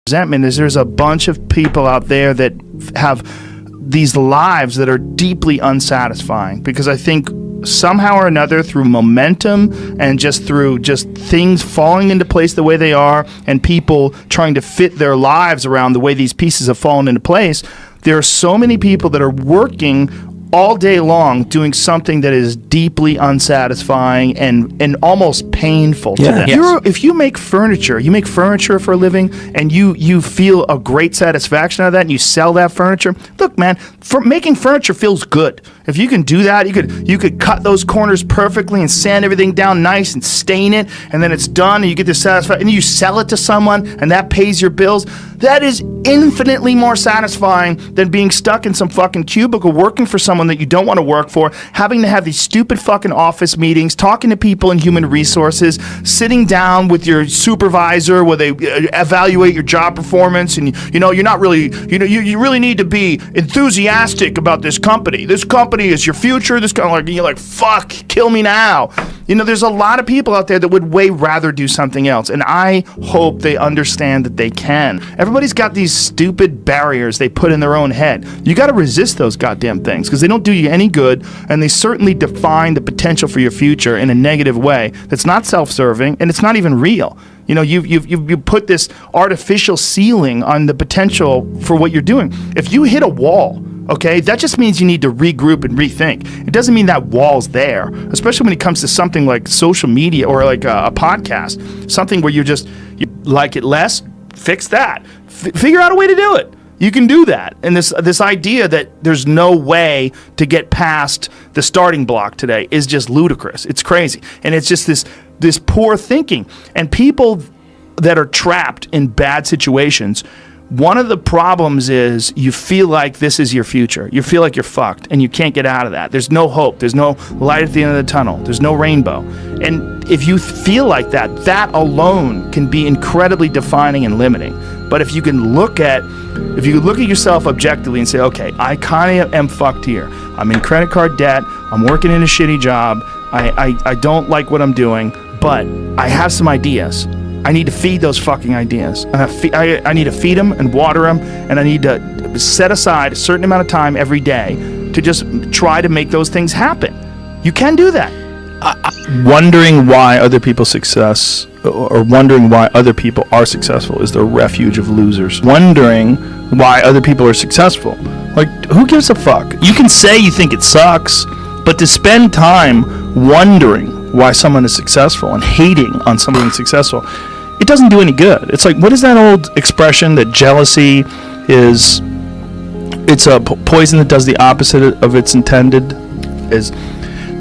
resentment is there's a bunch of people out there that have these lives that are deeply unsatisfying, because I think somehow or another, through momentum and just through just things falling into place the way they are, and people trying to fit their lives around the way these pieces have fallen into place, there are so many people that are working all day long doing something that is deeply unsatisfying and almost painful to them. Yes. If you make furniture for a living, and you feel a great satisfaction out of that, and you sell that furniture, look, man, making furniture feels good. If you can do that, you could cut those corners perfectly and sand everything down nice and stain it, and then it's done, and you get this satisfaction, and you sell it to someone, and that pays your bills. That is infinitely more satisfying than being stuck in some fucking cubicle working for someone that you don't want to work for, having to have these stupid fucking office meetings, talking to people in human resources, sitting down with your supervisor where they evaluate your job performance, and you're not really, you really need to be enthusiastic about this company. This company is your future. This kind of you're like, fuck, kill me now. There's a lot of people out there that would way rather do something else, and I hope they understand that they can. Everybody's got these stupid barriers they put in their own head. You got to resist those goddamn things, because they don't do you any good, and they certainly define the potential for your future in a negative way that's not self-serving, and it's not even real. You put this artificial ceiling on the potential for what you're doing. If you hit a wall, okay, that just means you need to regroup and rethink. It doesn't mean that wall's there, especially when it comes to something like social media or like a podcast, something where you like it less, fix that. Figure out a way to do it. You can do that. And this idea that there's no way to get past the starting block today is just ludicrous. It's crazy. And it's just this poor thinking. And people that are trapped in bad situations, one of the problems is you feel like this is your future. You feel like you're fucked and you can't get out of that. There's no hope. There's no light at the end of the tunnel. There's no rainbow. And if you feel like that, that alone can be incredibly defining and limiting. But if you look at yourself objectively and say, okay, I kind of am fucked here. I'm in credit card debt. I'm working in a shitty job. I don't like what I'm doing, but I have some ideas. I need to feed those fucking ideas. And I need to feed them and water them, and I need to set aside a certain amount of time every day to just try to make those things happen. You can do that. Wondering why other people's success, or wondering why other people are successful, is the refuge of losers. Wondering why other people are successful. Like, who gives a fuck? You can say you think it sucks, but to spend time wondering why someone is successful and hating on someone being successful, it doesn't do any good. It's like, what is that old expression that jealousy is, it's a poison that does the opposite of its intended? Is